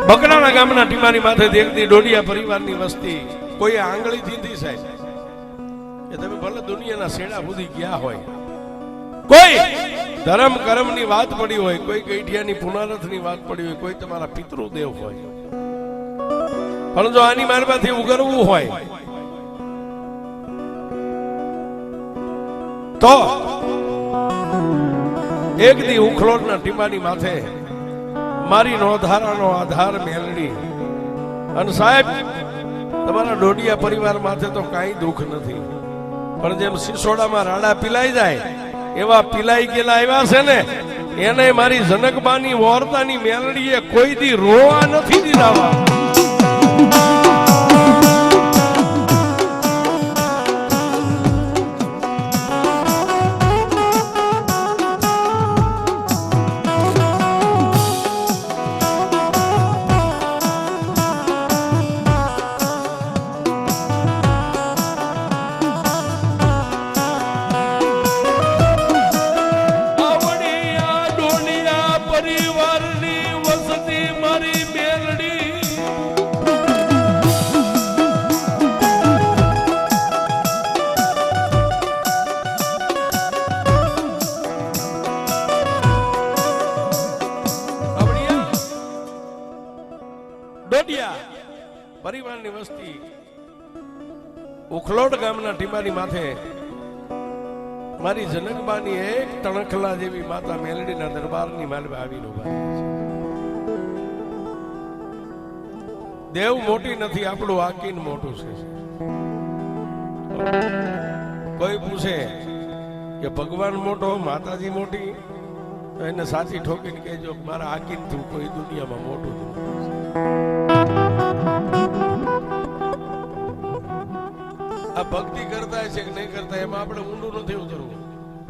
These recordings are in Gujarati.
બકરાના ગામના ટીમાની માથે દેખતી ડોડિયા પરિવારની વસ્તી કોઈ આંગળી દીધી સાહેબ કે તમે ભલે દુનિયાના શેડા સુધી ગયા હોય, કોઈ ધર્મ કર્મની વાત પડી હોય, કોઈ ગઈઢિયાની પુનરથની વાત પડી હોય, કોઈ તમારા પિતૃદેવ હોય, પણ જો આની મારમાંથી ઉગરવું હોય તો એક દી ઉખલોડના ટીમાની માથે મારી નોંધારાનો આધાર મેળવી. અને સાહેબ તમારા ડોડિયા પરિવાર માથે તો કાંઈ દુઃખ નથી, પણ જેમ સિસોડામાં રાડા પીલાઈ જાય એવા પીલાઈ ગયેલા આવ્યા છે ને, એને મારી જનકબાની વોરતાની મેલડીએ કોઈ દી રોવા નથી દીધા. પરિવારની વસ્તી ઉખલોડ ગામના ટીમાની માથે મારી જનકબાની એક તણખલા જેવી માતા મેલડીના દરબારની માલવે આવીને ઉભા છે. દેવ મોટી નથી, આપણું આકીન મોટું છે. કોઈ પૂછે કે ભગવાન મોટો, માતાજી મોટી, એને સાચી ઠોકીને કહેજો મારા આકીન તું કોઈ દુનિયામાં મોટું છે. આ ભક્તિ કરતા છે કે નહીં કરતા એમાં આપણે ઊંડું નથી ઉતરવું,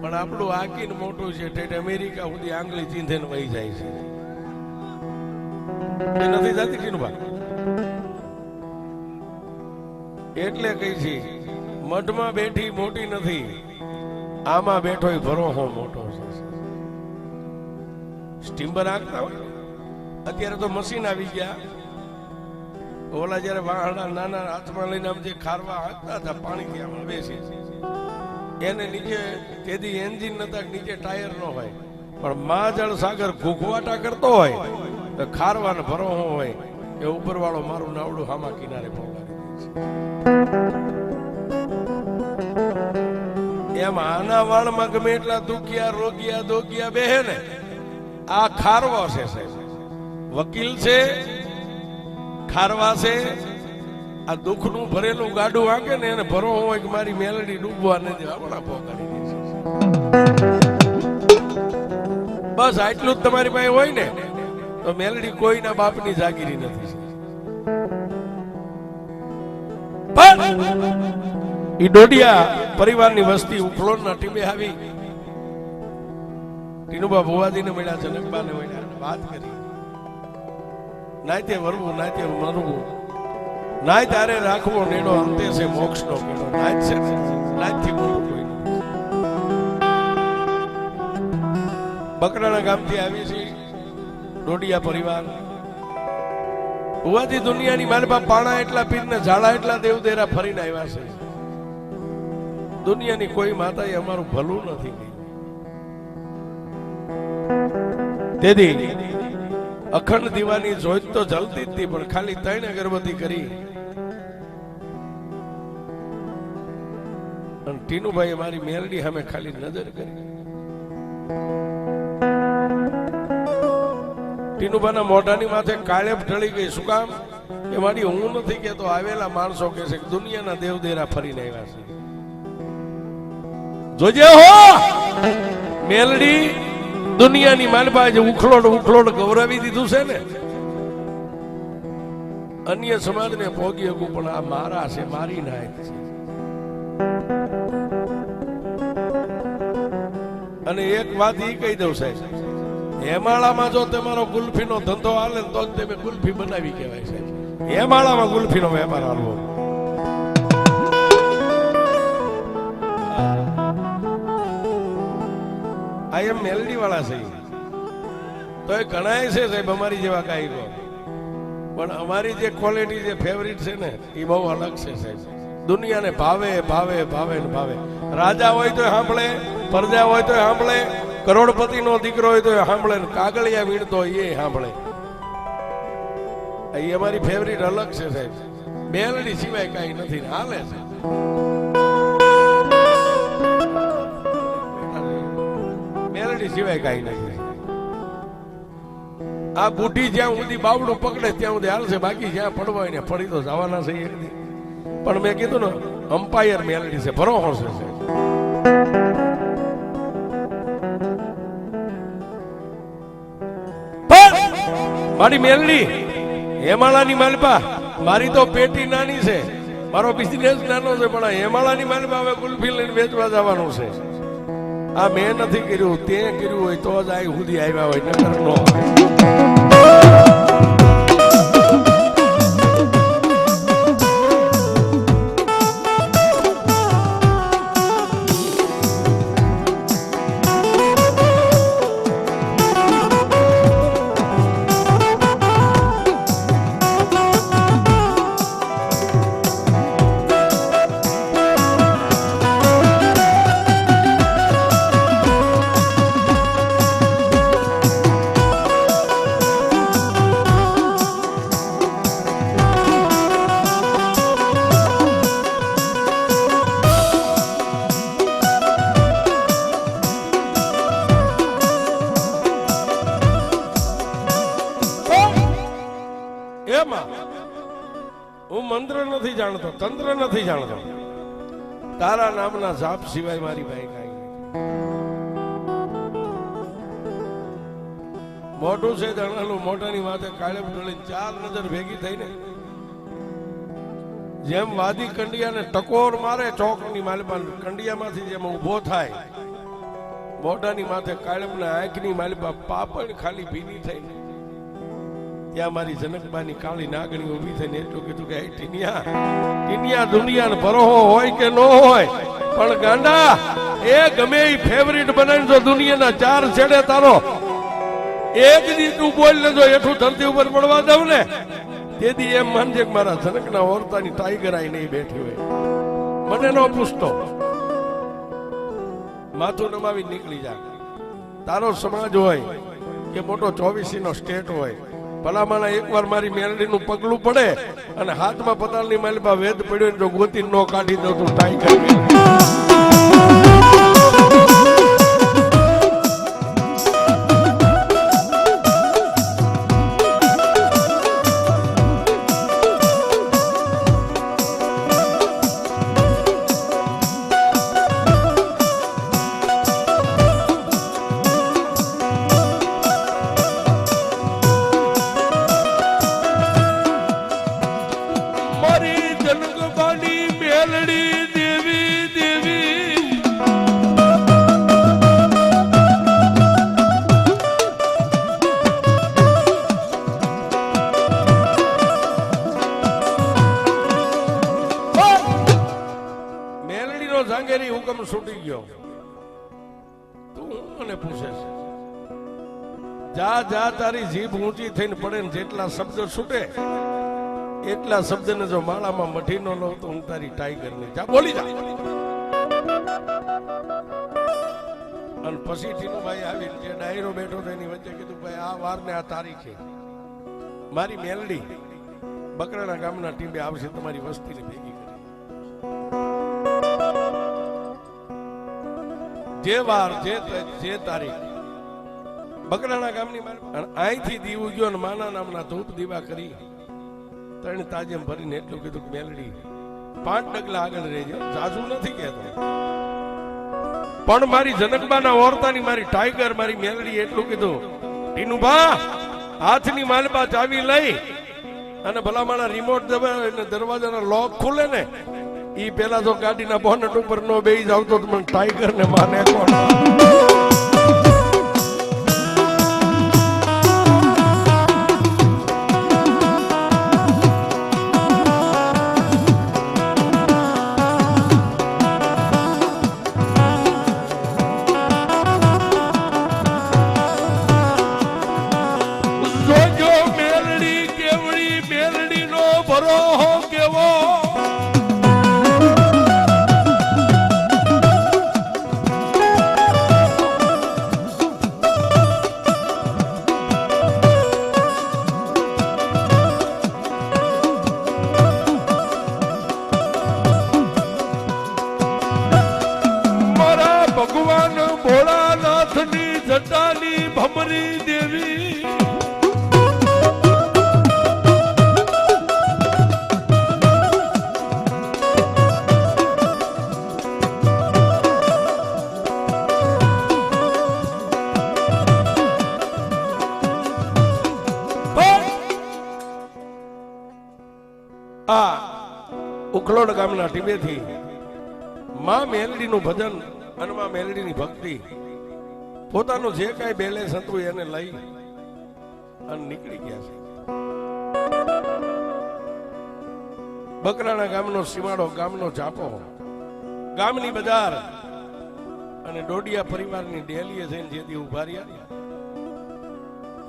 પણ આપણું આકીન મોટું છે. ઠેઠ અમેરિકા સુધી આંગળી ચીંધીને વહી જાય છે. એ નથી જાતી ટીનુભા. એટલે કઈ છે મઠમાં બેઠી મોટી નથી, આમાં બેઠો ભરોહો મોટો છે. સ્ટીમર આંકતા હોય અત્યારે તો મશીન આવી ગયા. ઓલા જયારે વાહડા નાના હાથમાં લઈને આમ જે ખારવા હાંકતા હતા પાણીથી આમ બેસી, એને નીચે તેદી એન્જિન નતા, નીચે ટાયર ન હોય, પણ મહાજળ સાગર ઘૂઘવાટા કરતો હોય તો ખારવાનો ભરોહો હોય એ ઉપર વાળો મારું નાવડું હામા કિનારે પહોંચાડી. એમ આના વાળમાં ગમે એટલા દુખિયા રોગિયા દોગિયા બેહે ને, આ ખારવો છે સાહેબ, વકીલ છે, ખારવા છે. આ દુઃખનું ભરેલું ગાડું આંકે ને એને ભરો હોય કે મારી મેલડી ડૂબવા નથી, આપણા પોકાડી દે છે. બસ આટલું જ તમારી પાસે હોય ને તો મેલડી કોઈના બાપની જાગીરી નથી. પણ ઈ ડોડિયા પરિવારની વસ્તી ઉખલોડના ટીમે આવી. ટીનુબા ભુવાજીને મળ્યા, જનકબાને મળ્યા, વાત કરી. નાયતે વરવું, નાયતે મરવું, નાય તારે રાખવો નેડો, અંતે છે મોક્ષનો કેડો. નાય છે નાયથી મોટું કોઈ નથી. બકરાના ગામથી આવી છે ડોડિયા પરિવાર. ભુવાજી દુનિયાની મારી બાપ પાણા એટલા પીરને ઝાડા એટલા દેવદેરા ફરીને આવ્યા છે. દુનિયાની કોઈ માતાએ અમારું ભલું નથી કર્યું. તેથી અખંડ દીવાની જોઈત તો જલતી જ હતી, પણ ખાલી 3 અગરબત્તી કરી અને ટીનુભાઈ મારી મેલડી સામે ખાલી નજર કરી. ટીનુભાના મોઢાની માથે કાળેપ ઢળી ગઈ. શું કામ? એ મારી હું નથી કેતો, આવેલા માણસો કે છે દુનિયાના દેવદેરા ફરીને આવ્યા છે. જોજે હો મેલડી દુનિયાની માલબા જે ઉખલોડ ગૌરવી દીધું છે ને, અન્ય સમાજને ભોગી શકું, પણ આ મારા છે, મારી નાય છે. અને એક વાત ઈ કહી દઉં સાહેબ, હેમાળામાં જો તમારો ગુલ્ફીનો ધંધો હાલે તો જ તમે ગુલ્ફી બનાવી કહેવાય સાહેબ. હેમાળામાં ગુલ્ફીનો વેપાર હાલવો. આ એમ મેલડી વાળા છે તો એ ઘણા છે સાહેબ અમારી જેવા કાંઈ પણ અમારી જે ક્વોલિટી જે ફેવરિટ છે ને એ બહુ અલગ છે સાહેબ. દુનિયાને ભાવે ભાવે ભાવે ને ભાવે. રાજા હોય તો સાંભળે, પ્રજા હોય તો સાંભળે, કરોડપતિ નો દીકરો હોય તો સાંભળે, ને કાગળિયા વીણતો હોય એ સાંભળે. એ અમારી ફેવરિટ અલગ છે સાહેબ. મેલડી સિવાય કઈ નથી, હાલે છે. મેલડી સિવાય કઈ નથી. આ બુઢી જ્યાં સુધી બાવડું પકડે ત્યાં સુધી હાલશે, બાકી જ્યાં પડવા હોય ને ફરી તો જવાના છે એક દી. પણ મેં કીધું ને અમ્પાયર મેલડી છે, ભરોહો છે. મારી મેલડી હેમાળાની માલપા, મારી તો પેટી નાની છે, મારો બિઝનેસ નાનો છે, પણ હેમાળાની માલપા હવે કુલ્ફી લઈને વેચવા જવાનું છે. આ મેં નથી કર્યું, તે કર્યું હોય તો જ આ સુધી આવ્યા હોય, નકર નો. હું મંત્ર નથી જાણતો, તંત્ર નથી જાણતો, તારા નામના જાપ સિવાય મારી ભાઈ કઈ મોટું છે જણાલું. મોટાની માથે કાળેબ ઢોળી ચાર નજર ભેગી થઈને જેમ વાદી કંડિયાને ટકોર મારે ચોકની માલપા કંડિયામાંથી જેમ ઉભો થાય, મોટાની માથે કાળેબના આંખની માલપા પાપડ ખાલી ભીની થઈને ત્યાં મારી જનકબાની કાળી નાગણી ઉભી થઈને એટલું કીધું કે ટીનિયા દુનિયાને ભરોહો હોય કે ન હોય, પણ ગાંડા એ ગમે એ ફેવરિટ બનાવીને જો દુનિયાના ચાર છેડે તારો એક દી તું બોલ લેજો એઠું ધરતી ઉપર પડવા દઉં ને, તેથી એમ માનજે કે મારા જનકના ઓરતાની ટાઈગર આઈ નહીં બેઠી હોય. મને ન પૂછતો, માથું નમાવી નીકળી જા. તારો સમાજ હોય કે મોટો 24 નો સ્ટેટ હોય, ભલામાના એકવાર મારી મેલડીનું પગલું પડે અને હાથમાં પતાલની માલપા વેદ પડ્યો ને જો ગોતી નો કાઢી દો તું ટાઈગર. હુકમ છૂટી ગયો, તું મને પૂછે છે? જા જા તારી જીભ ઊંચી થઈને પડે ને જેટલા શબ્દ છૂટે એટલા શબ્દને જો માળામાં મઠી ન લઉં તો હું તારી ટાઈગર ની. જા બોલી જા. અને પછી ટીનુભાઈ આવી જે ડાયરો બેઠો હતો એની વચ્ચે કીધું ભાઈ આ વાર ને આ તારીખે મારી મેલડી બકરાના ગામના ટીમે આવશે તમારી વસ્તીને ભેગી કરી. જે વાર જે તારીખ બકરાના ગામની અહીંથી દીવું ગયો ને માના નામના ધૂપ દીવા કરી 3 તાજેમ ભરીને એટલું કીધું કે મેલડી 5 ડગલા આગળ રહેજો, જાજુ નથી કહેતો, પણ મારી જનકબાના ઓરતાની મારી ટાઈગર મારી મેલડી એટલું કીધું, ટીનુભા હાથની માલપા ચાવી લઈ અને ભલામાના રિમોટ દબાવે દરવાજાનો લોક ખુલે ને ઈ પેલા જો ગાડીના બોનટ ઉપર નો બેસી જાવ તો મને ટાઈગર ને માને કોણ. મેલડી કેવડી આ ઉખલોડ ગામના ટીબેથી માં મેલડીનું ભજન અને માં મેલડીની ભક્તિ પોતાનું જે કાંઈ બેલેન્સ હતું એને લઈ અને નીકળી ગયા છે. બકરાણા ગામનો સીમાડો, ગામનો ચાપો, ગામની બજાર અને ડોડિયા પરિવારની ડેલીએ જઈને જેથી ઉભા રહ્યા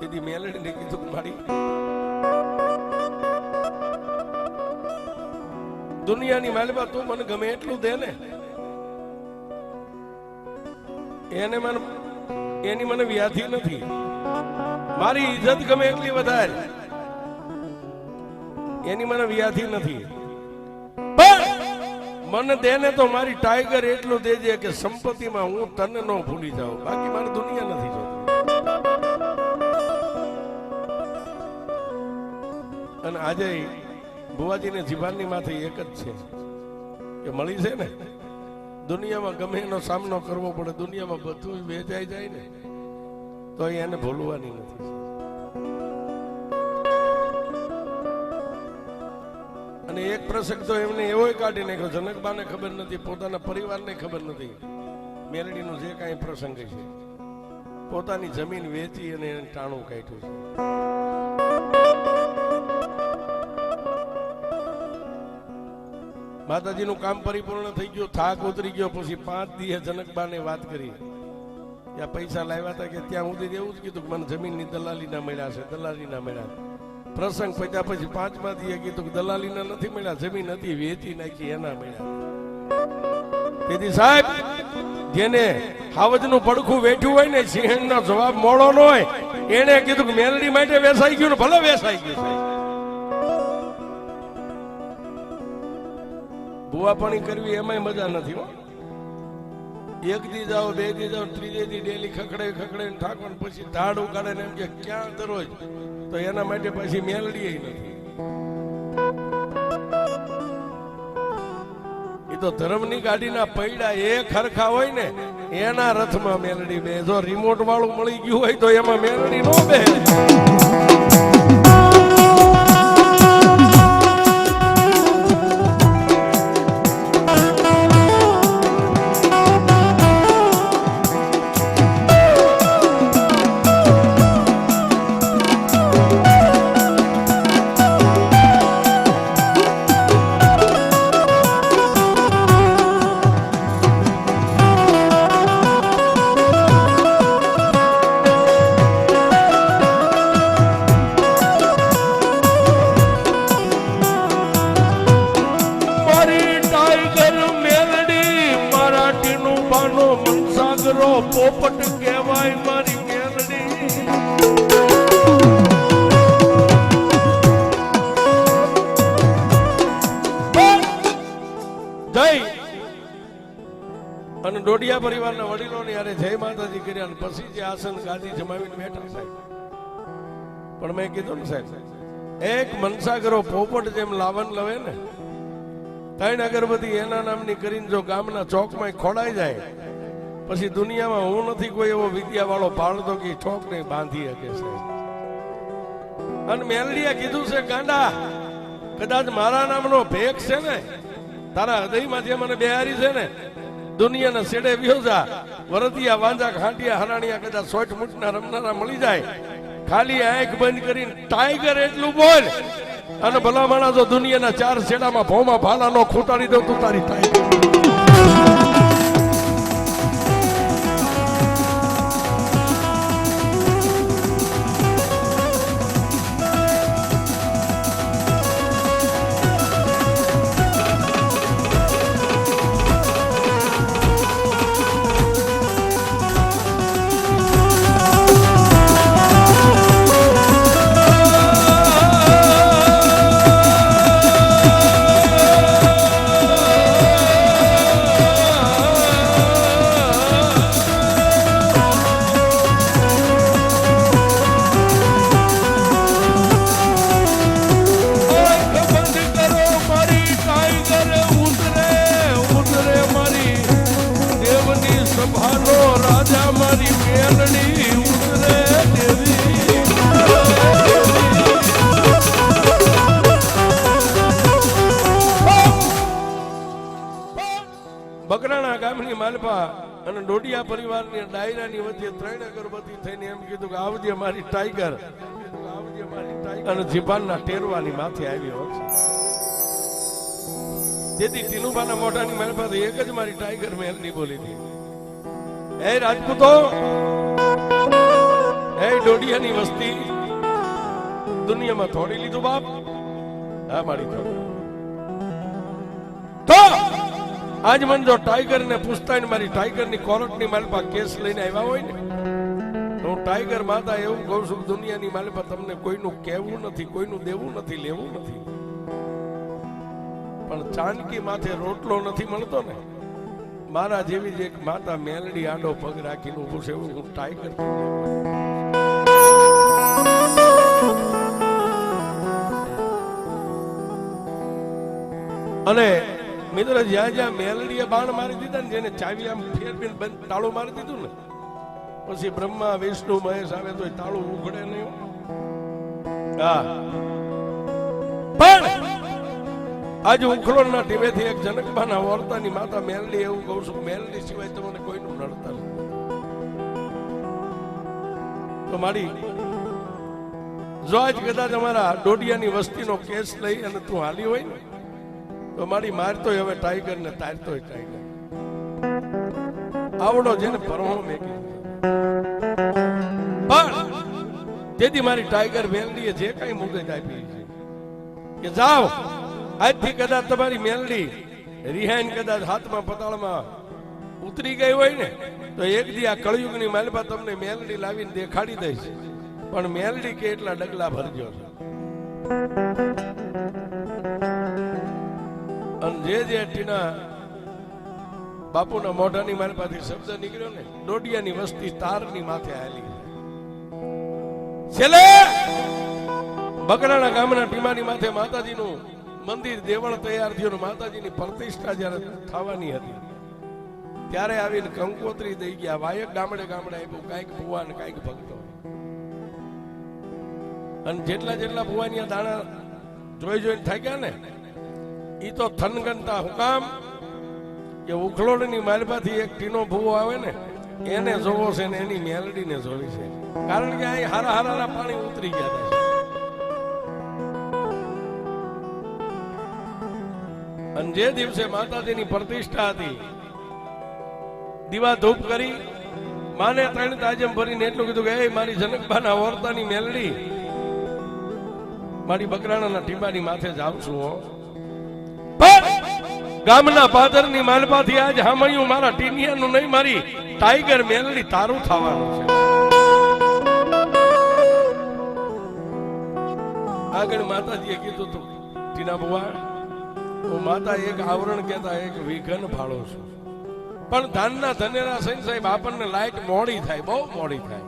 તેથી મેલડીને કીધું મારી દુનિયાની માલમાં તું મને ગમે એટલું દે ને, એની મને વ્યાધિ નથી, મારી ઇજ્જત ગમે એટલી વધારે એની મને વ્યાધિ નથી, મને દેને તો મારી ટાઈગર એટલું દેજે કે સંપત્તિમાં હું તને ન ભૂલી જાઉં, બાકી મારી દુનિયા નથી જોતી. અને આજે ભુવાજીને જીવાનની માથે એક જ છે કે મળી છે ને, દુનિયામાં ગમે એનો સામનો કરવો પડે, દુનિયામાં બધું વેચાઈ જાય ને તો એને ભૂલવાની નથી. અને એક પ્રસંગ તો એમને એવો કાઢી નાખ્યો, જનકબાને ખબર નથી, પોતાના પરિવારને ખબર નથી, મેલડીનું જે કાંઈ પ્રસંગ છે પોતાની જમીન વેચી અને એને ટાણું કાઢ્યું છે. માતાજીનું કામ પરિપૂર્ણ થઈ ગયું, થાક ઉતરી ગયો. પછી 5 દિવસે જનકબાને વાત કરી, ત્યાં પૈસા લાવ્યા હતા કે ત્યાં સુધી એવું જ કીધું કે મને જમીનની દલાલી ના મળ્યા છે, દલાલી ના મળ્યા. પ્રસંગ પત્યા પછી 5મા દિવસે કીધું કે દલાલી ના નથી મળ્યા, જમીન હતી વેચી નાખી એના મળ્યા. તેથી સાહેબ જેને હાવજનું પડખું વેઠ્યું હોય ને, સિંહણનો જવાબ મોડો ન હોય, એને કીધું કે મેલડી માટે વેસાઈ ગયું ને, ભલે વેસાઈ ગયું સાહેબ. ભુવાપણી કરવી એમાંય મજા નથી હો. એક દી જાઓ, 2 દી જાઓ, 3જે દી ડેલી ખખડે ઠાકોર પછી ધાડ ઉગાડે ને એમ કે ક્યાં દરરોજ, તો એના માટે પછી મેલડી નથી. એ તો ધર્મની ગાડીના પૈડા એક હરખા હોય ને એના રથમાં મેલડી બે. જો રિમોટ વાળું મળી ગયું હોય તો એમાં મેલડી નો બે. પોપટ કહેવાય મારી મેલડી. જય અને ડોડિયા પરિવારના વડીલોને યારે જય માતાજી કર્યા અને પછી જે આસન ગાદી જમાવીને બેઠા સાહેબ. પણ મેં કીધું ને સાહેબ, એક મનસાગરો પોપટ જેમ લાવન લવે ને, 3 અગરબત્તી એના નામની કરીને જો ગામના ચોકમાં ખોડાઈ જાય પછી દુનિયામાં હું નથી કોઈ એવો વિદ્યા વાળો પાડતો કે ઠોક ને બાંધી શકે છે. અને મેલડીએ કીધું છે ગાંડા, કદાચ મારા નામનો ભેખ છે ને, તારા હૃદયમાં જે મને બેહારી છે ને, દુનિયાના છેડે વ્યો જા, વરતિયા વાંજા ખાંટિયા હરાણિયા કદાચ 60 મૂઠના રમનારા મળી જાય, ખાલી આંખ બંધ કરીને ટાઈગર એટલું બોલ અને ભલા માણસ જો દુનિયાના 4 છેડામાં ભોમાં ભાલા નો ખૂટાડી દઉં તું તારી ટાઈગર. માલપા અને ડોડિયા પરિવારની ડાયરાની વચ્ચે 3 અગરબત્તી થઈને એમ કીધું કે આવજે મારી ટાઈગર, અને જીભાનના ટેરવાની માથે આવ્યો છે. તેથી ટીનુબાના મોઢાની માલપાથી એક જ મારી ટાઈગર મેલની બોલી હતી, હે રાજપૂતો, હે ડોડિયાની વસ્તી, દુનિયામાં થોડી લીધું બાપ? હા મારી થોડી. તો આજ મને જો ટાઈગર ને પૂછતા ને મારી ટાઈગર ની કોર્ટ ની માલપા કેસ લઈને આવ્યા હોય ને, તો હું ટાઈગર માતા એવું કહું છું, દુનિયાની માલપા તમને કોઈનું કહેવું નથી, કોઈનું દેવું નથી, લેવું નથી. પણ ચાંદકી માથે રોટલો નથી મળતો ને, મારા જેવી જ એક માતા મેલડી આડો પગ રાખીને ઊભું છે, એવું હું ટાઈગર. અને મિત્ર, જ્યાં જ્યાં મેલડીએ બાણ મારી દીધા ને, જેને ચાવી આમ ફેરવીને બંધ તાળું મારી દીધું ને, પછી બ્રહ્મા વિષ્ણુ મહેશ આવે તો તાળું ઉઘડે નહીં. હા, પણ આજે ઉખલોડના ટીમેથી એક જનકબાના વર્તાની માતા મેલડી એવું કહું છું, મેલડી સિવાય તમને કોઈનું નડતા નથી. તો મારી જો આજ કદાચ અમારા ડોડિયાની વસ્તીનો કેસ લઈ અને તું હાલી હોય ને, તો મારી મારતો હવે ટાઈગર ને તારતો ટાઈગર આવડો જેને પરહો મેકી. પણ તેથી મારી ટાઈગર મેલડીએ જે કઈ મુદત આપી છે કે જાઓ, આજથી કદાચ તમારી મેલડી રિહાઈન કદાચ હાથમાં પતાળમાં ઉતરી ગઈ હોય ને, તો એક દી આ કળયુગની માલપા તમને મેલડી લાવીને દેખાડી દઈશ. પણ મેલડી કે એટલા ડગલા ભરજો છે. અને જે ટીના બાપુના મોઢાની માલપાથી શબ્દ નીકળ્યો ને, ડોડિયાની વસ્તી તારની માથે હાલી. છેલ્લે બકરાણા ગામના ટીમાની માથે માતાજીનું મંદિર દેવળ તૈયાર થયું, માતાજીની પ્રતિષ્ઠા જયારે થવાની હતી ત્યારે આવીને કંકોત્રી દઈ ગયા. વાયક ગામડે ગામડે આપ્યું, કાંઈક ભુવા ને કાંઈક ભક્તો. અને જેટલા જેટલા ભુવાની દાણા જોઈ જોઈને થાક્યા ને, ઈ તો થનગનતા. હું કામ કે ઉખલોડની માલપાથી એક ટીનો ભૂવો આવે ને, એને જોવો છે ને એની મેલડીને જોવી છે. કારણ કે અહીં હારા હારા પાણી ઉતરી ગયા હતા. અને જે દિવસે માતાજીની પ્રતિષ્ઠા હતી, દીવા ધૂપ કરી માને 3 તાજમ ભરીને એટલું કીધું કે એ મારી જનકબાના વર્તાની મેલડી, મારી બકરાણાના ટીંબાની માથે જાઉં છું હો. ગામના પાદરની માલપાથી આજ હામયું મારા ટીનિયાનું નહીં, મારી ટાઈગર મેલડી તારું થવાનું છે. આગળ માતાજીએ કીધું તું, ટીના બુવા, હું માતા એક આવરણ કહેતા એક વિઘન ફાળો છું. પણ ધાનના ધનેરા સૈન સાહેબ આપણને લાઈટ મોડી થાય, બહુ મોડી થાય.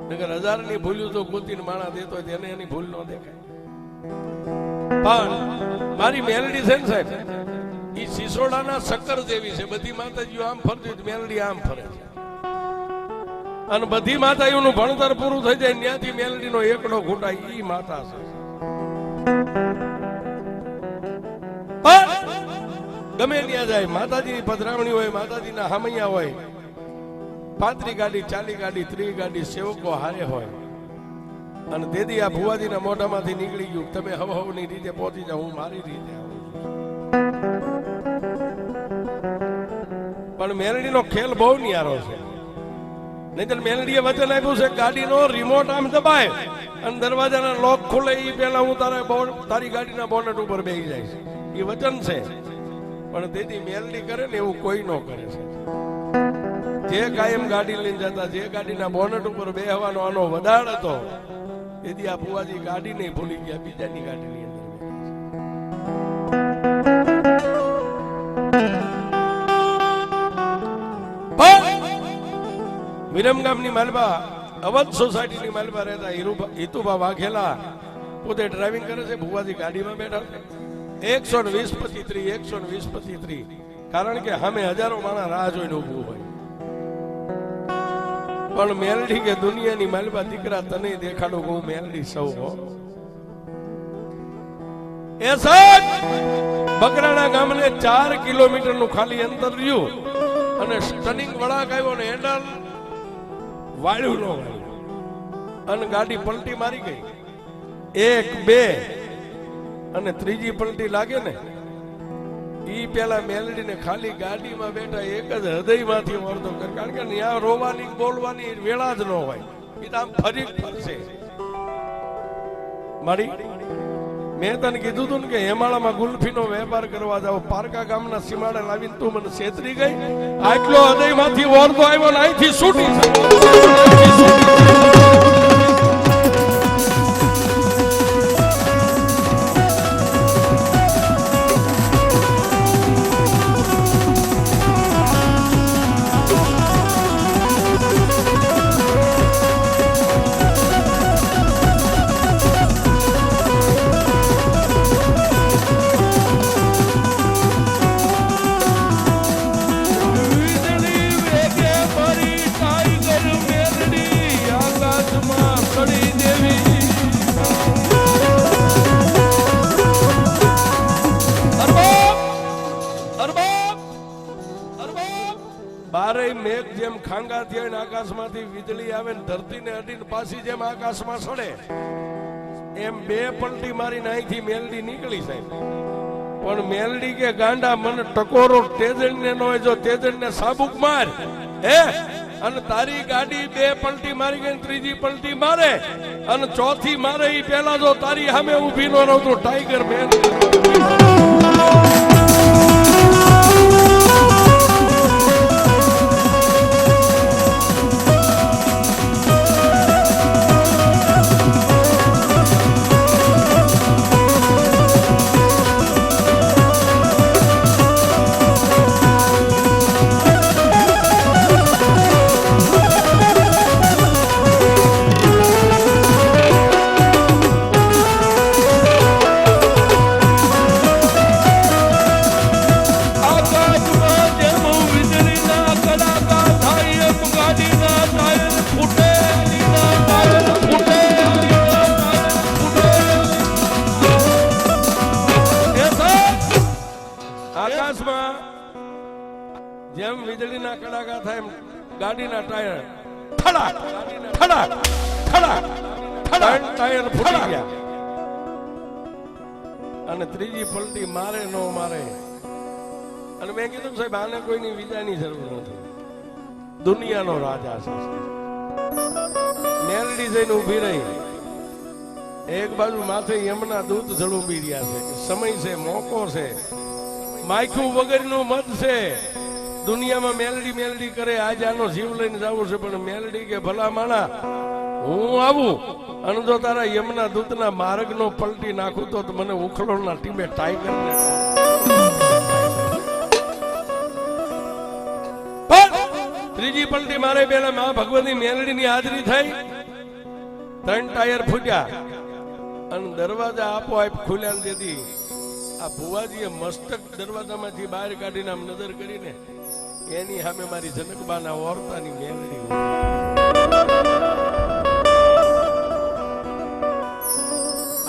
નગર 1000 ની ભૂલ્યું તો કુતીને માણા દેતો હોય તેને એની ભૂલ ન દેખાય. પણ મારી મેલડી છે ને સાહેબ, ઈ સિસોડાના શક્કર જેવી છે. બધી માતાજીઓ આમ ફરતી, મેલડી આમ ફરે છે. અને બધી માતાઓનું ભણતર પૂરું થઈ જાય ત્યાંથી મેલડીનો એકડો ઘૂંટાય, ઈ માતા છે. ગમે ત્યાં જાય, માતાજીની પધરામણી હોય, માતાજીના હામૈયા હોય, 35 ગાડી 40 ગાડી 30 ગાડી સેવકો હારે હોય. અને દેદી આ ભુવાજીના મોઢામાંથી નીકળી ગયું, તમે હવની રીતે પહોંચી જાઓ, હું મારી રીતે આવું. પણ મેલડીનો ખેલ બહુ ન્યારો છે. નહીતર મેલડીએ વચન આપ્યું છે, ગાડીનો રિમોટ આમ દબાય અને દરવાજાના લોક ખુલે એ પેલા હું તારી ગાડીના બોનેટ ઉપર બેસી જાય છે. એ વચન છે. પણ તેથી મેલડી કરે ને એવું કોઈ ન કરે છે. જે કાયમ ગાડી લઈને જતા, જે ગાડીના બોનેટ ઉપર બેહવાનો આનો વડાળ હતો, તેથી આ ભુવાજી ગાડી નહીં ભૂલી ગયા, બીજાની ગાડીની અંદર. વિરમગામની માલબા, અવધ સોસાયટીની માલબા રહેતા હિતુભા વાઘેલા પોતે ડ્રાઇવિંગ કરે છે, ભુવાજી ગાડીમાં બેઠા છે. 120/3 કારણ કે સામે હજારો માણસ રાહ જોઈને ઉભું હોય. પણ મેલડી કે દુનિયાની માલબા, દીકરા તને દેખાડો કહું મેલડી સૌ હો. એ સાહેબ બકરાણા ગામને 4 કિલોમીટરનું ખાલી અંતર રહ્યું અને સ્ટનિંગ વળાંક આવ્યો ને હેન્ડલ વાળ્યું ન વાળ્યું અને ગાડી પલટી મારી ગઈ. 1 2 અને ત્રીજી પલટી લાગે ને ઈ પેલા મેલડીને ખાલી ગાડીમાં બેઠા એક જ હૃદયમાંથી વળતો કરે, કારણ કે ત્યાં રોવાની બોલવાની વેળા જ ન હોય. એ તો આમ ફરી ફરશે. મારી મેં તને કીધું તું ને કે હેમાળામાં ગુલ્ફીનો વેપાર કરવા જાવ, પારકા ગામના સીમાડે લાવીને તું મને છેતરી ગઈ. આટલો હૃદયમાંથી વળતો આવ્યો ને અહીંથી છૂટી મેઘ જેમ ખાંગા થયા ને આકાશમાંથી વીજળી આવે ને ધરતીને અડીને પાછી જેમ આકાશમાં સડે એમ 2 પલટી મારીને અહીંથી મેલડી નીકળી સાહેબ. પણ મેલડી કે ગાંડા મને ટકોરો તેજણને ન હોય, જો તેજણને સાબુક માર હે અને તારી ગાડી 2 પલટી મારી ગઈ, ત્રીજી પલટી મારે અને ચોથી મારે ઈ પેલા જો તારી સામે ઊભી ન રહું તો ટાઈગર મેન જેમ વીજળીના કડાકા થાય એમ ગાડીના ટાયર થડાક થડાક થડાક થડાક ટાયર ફૂટી ગયા અને ત્રીજી પલટી મારે નો મારે. અને મેં કીધું સાહેબ આને કોઈની વિજાની જરૂર નથી, દુનિયાનો રાજા છે. મેલડી જઈને ઊભી રહી, એક બાજુ માથે યમના દૂત ઝળુંબી રહ્યા છે, સમય છે, મોકો છે, માયખું વગરનું મત છે. દુનિયામાં મેલડી મેલડી કરે, આજે આનો જીવ લઈને જવું છે, પણ મેલડી કે ભલા માણા હું આવું અને જો તારા યમના દૂતના માર્ગનો પલટી નાખું તો મને ઉખલોના ટીમે ટાઈગર ને ત્રીજી પલટી મારે પેલા મા ભગવતી મેલડી ની હાજરી થઈ, 3 ટાયર ફૂટ્યા અને દરવાજા આપોઆપ ખુલ્યા તેથી આ ભુવાજીએ મસ્તક દરવાજામાંથી બહાર કાઢીને આમ નજર કરીને એની સામે મારી જનકબાના ઓરતાની મેલડી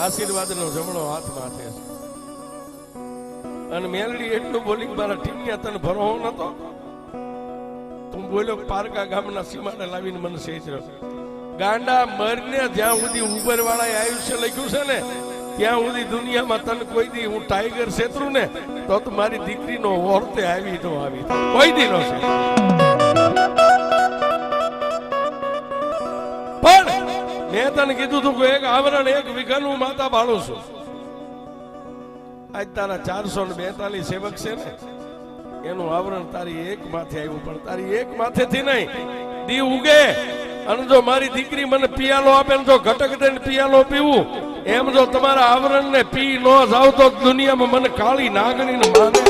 આશીર્વાદનો જમણો હાથ માથે છે. અને મેલડી એટલું બોલી મારા ટીમિયા તને ભરો નતો, તું બોલ્યો પારકા ગામના સીમાડે લાવીને મને સેચરો. ગાંડા મરને જ્યાં સુધી ઉબર વાળાએ આયુષ્ય લખ્યું છે ને ત્યાં સુધી દુનિયામાં તને કોઈ દી હું ટાઈગર છેતરું ને તો મારી દીકરીનો ઓરતે આવી તો આવી કોઈ દી નો છે. પણ મેં તને કીધું તું કે એક આવરણ 1 વીઘાનું માતા બાળું છું. આજ તારા 442 સેવક છે ને એનું આવરણ તારી એક માથે આવ્યું, પણ તારી એક માથેથી નહીં દી ઉગે. અને જો મારી દીકરી મને પિયાલો આપે ને જો ઘટક દઈને પિયાલો પીવું એમ જો તમારા આવરણ ને પી ન જાવ તો દુનિયામાં મને કાળી નાગણી ને માને.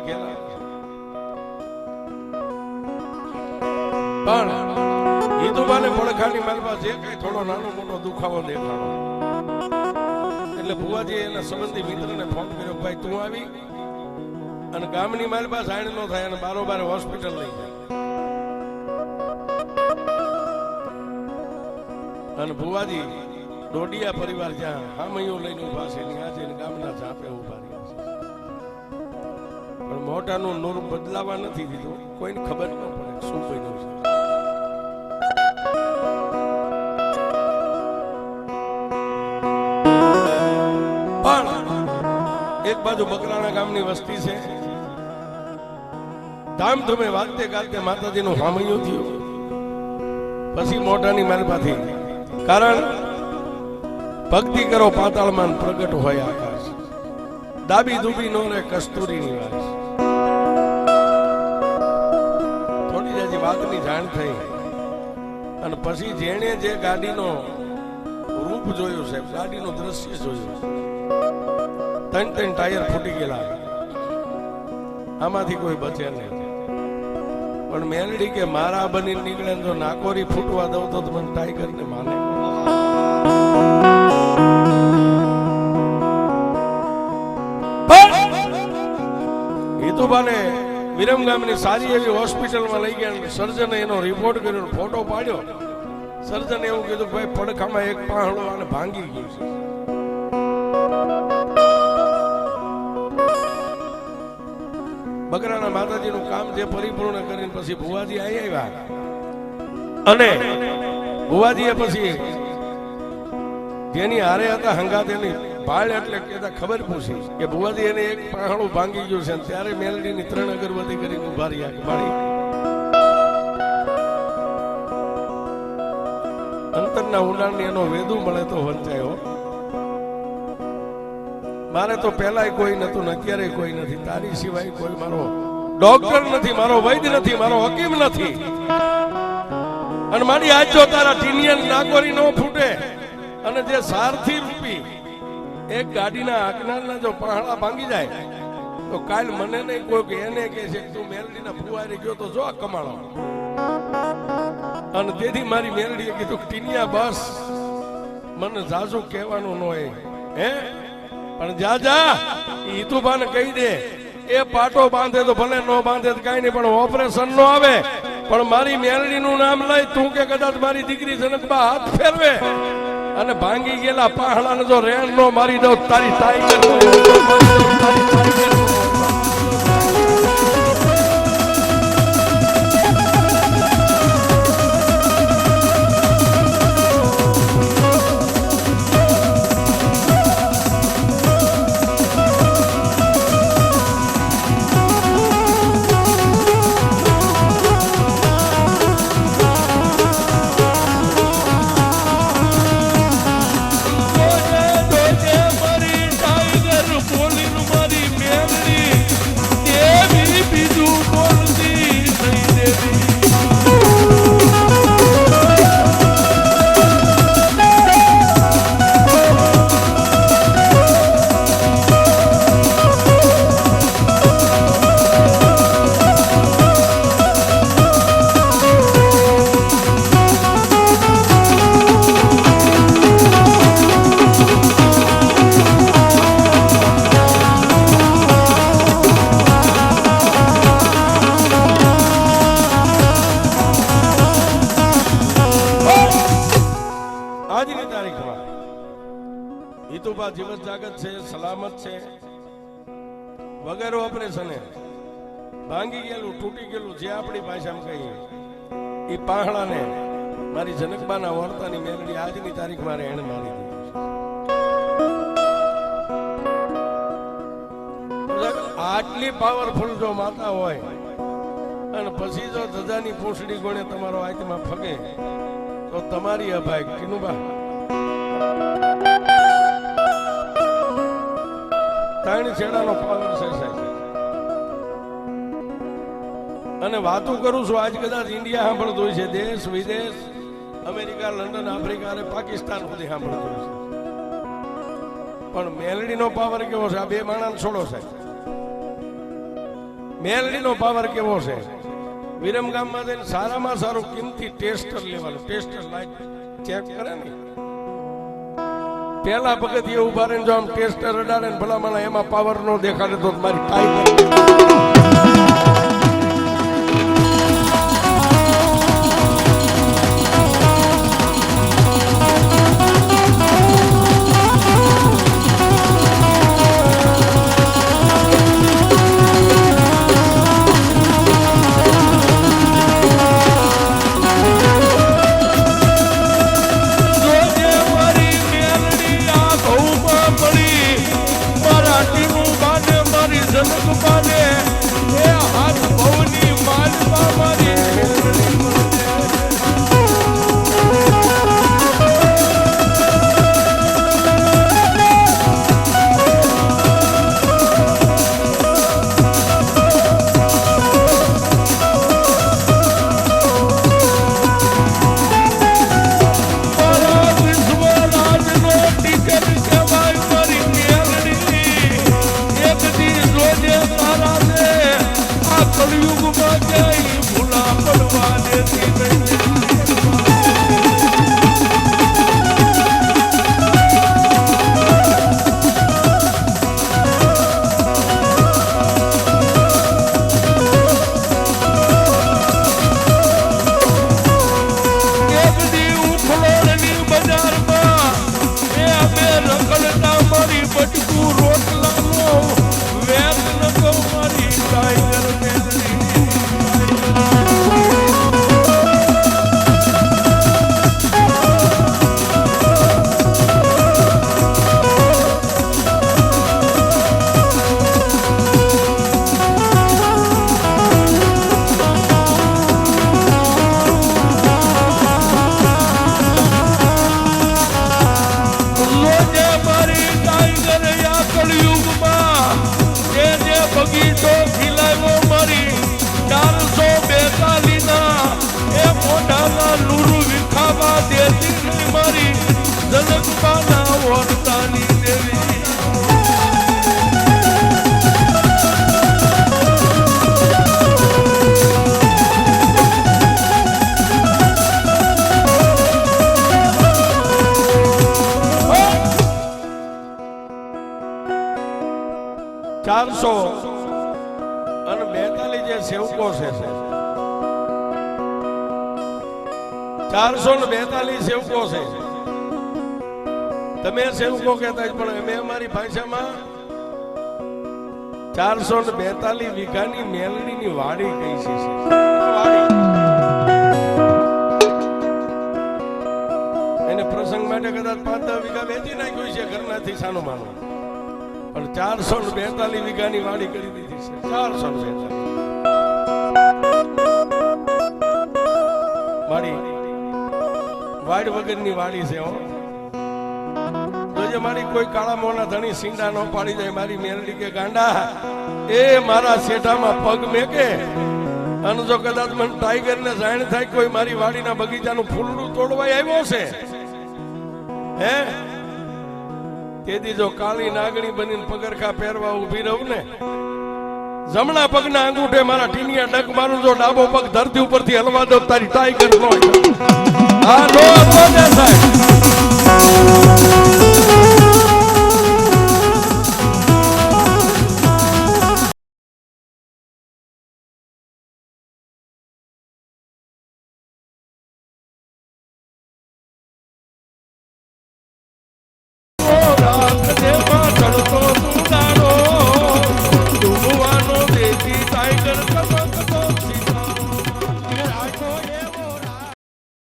નાખેલા, પણ ઈદુબાને પડખાની માલમાં જે કઈ થોડો નાનો મોટો દુખાવો દેખાડો એટલે ભુવાજી એના સંબંધી મિત્રને ફોન કર્યો, ભાઈ તું આવી અને ગામની માલમાં જાણ ન થાય અને બારોબાર હોસ્પિટલ લઈ જાય. અને ભુવાજી ડોડિયા પરિવાર જ્યાં હામૈયો લઈને ઉભા છે આજે ગામના ઝાપે ઉભા રહ્યા છે, પણ મોટાનું નૂર બદલાવા નથી દીધું, કોઈને ખબર ન પડે શું બન્યું છે. પણ એક બાજુ બકરાણા ગામની વસ્તી છે, ધામધૂમે વાગતે ગાતે માતાજીનું હામૈયું થયું. પછી મોટાની માલમાંથી, કારણ ભક્તિ કરો પાતાળમાં પ્રગટ હોય આકાશ, દાબી દુબી નો રે કસ્તુરીની વાસ. થોડી જાજી વાતની જાણ થઈ અને પછી જેણે જે ગાડીનો રૂપ જોયું છે, ગાડીનું દ્રશ્ય જોયું, ત્રણ ટાયર ફૂટી ગયેલા, આમાંથી કોઈ બચે નહીં. પણ મેલડી કે મારા બની નીકળે જો નાકોરી ફૂટવા દઉં તો મને ટાઈગર ને માને. હિતુબાને વિરમગામની સારી એવી હોસ્પિટલમાં લઈ ગયા, સર્જને એનો રિપોર્ટ કર્યો, ફોટો પાડ્યો. સર્જને એવું કીધું કે ભાઈ પડખામાં એક પાંહડો અને ભાંગી ગયું છે. બકરાના માતાજીનું કામ જે પરિપૂર્ણ કરીને પછી ભુવાજી આવ્યા અને ભુવાજીએ પછી જેની હારે હતા હંગાત એની ભાળ એટલે કેતા ખબર પૂછી કે ભુવાજી એને એક પાંહડું ભાંગી ગયું છે. ત્યારે મેલડીની 3 અગરબત્તી કરીને ઉભા રહ્યા મારી અંતરના ઊંડાણની એનો વેદુ મળે તો વંચાયો. મારે તો પહેલાય કોઈ નતું ને અત્યારે કોઈ નથી, તારી સિવાય કોઈ મારો ડોક્ટર નથી, મારો વૈદ્ય નથી, મારો હકીમ નથી. અને મારી આજ જો તારા ટીનિયન નાગોરી નો ફૂટે અને જે સારથી રૂપી એક ગાડીના આકનારના જો પાંહડા ભાંગી જાય તો કાલ મને નહીં કોઈ કે એને કે છે તું મેલડીના ફુવારે ગયો તો જો આ કમાળો. અને તેથી મારી મેલડીએ કીધું ટીનિયા બસ મને જાજુ કહેવાનું ન હોય હે, પણ જા જા ઈતુબાને કહી દે એ પાટો બાંધે તો ભલે નો બાંધે તો કઈ નહીં, પણ ઓપરેશન નો આવે. પણ મારી મેલડીનું નામ લઈ તું કે કદાચ મારી દીકરી જનકબા હાથ ફેરવે અને ભાંગી ગયેલા પાંહડાને જો રેણ નો મારી દઉં તારી ટાઈગર જીવત જાગત છે, સલામત છે, વગર ઓપરેશને ભાંગી ગયેલું તૂટી ગયેલું જે આપણી ભાષામાં કહીએ એ પાંહડાને મારી જનકબાના વર્તાની મેલડી આજની તારીખ મારે એને મારી દીધું. આટલી પાવરફુલ જો માતા હોય અને પછી જો ધજાની પૂંછડી ગોળે તમારો આત્મા ફગે તો તમારી અભાગ કિનુબા ત્રણ છેડાનો પાવર છે સાહેબ. અને વાતો કરું છું આજ કદાચ ઇન્ડિયા સાંભળતું હોય છે, દેશ વિદેશ અમેરિકા લંડન આફ્રિકા અને પાકિસ્તાન સુધી સાંભળતું હોય છે. પણ મેલડીનો પાવર કેવો છે આ બે માણસ છોડો સાહેબ. મેલડીનો પાવર કેવો છે? વિરમગામમાં જઈને સારામાં સારું કિંમતી ટેસ્ટર લેવાનું. ટેસ્ટર લાઈટ ચેક કરે ને પેલા પગથિયે ઉભા રહીને જો આમ ટેસ્ટર અડાડે ને ભલામણ એમાં પાવર નો દેખાડે તો મારી ટાઈગર અને 42 જે સેવકો છે 442 સેવકો છે. તમે સેવકો કહેતા પણ અમે અમારી ભાષામાં 442 વીઘાની મેલડીની વાડી કહી છે. એને પ્રસંગ માટે કદાચ 5-10 વીઘા વેચી નાખ્યું છે ઘરનાથી સાનું માનું, પણ 442 વીઘાની વાડી કરી દીધી છે. 442 વાડી વાડ વગરની વાડી છે. જોજે મારી કોઈ કાળા મોના ધણી સિંડા નો પાડી જાય મારી મેરડી કે ગાંડા એ મારા શેઠામાં પગ મેકે અને જો કદાચ મને ટાઈગર ને જાણ થાય કોઈ મારી વાડીના બગીચાનું ફૂલડું તોડવા આવ્યો છે હે તેથી જો કાળી નાગણી બનીને પગરખા પહેરવા ઉભી રહું ને જમણા પગના અંગૂઠે મારા ટીનિયા ડગ મારું જો ડાબો પગ ધરતી ઉપરથી હલવા દો તારી ટાઈગર નો આ નો સાહેબ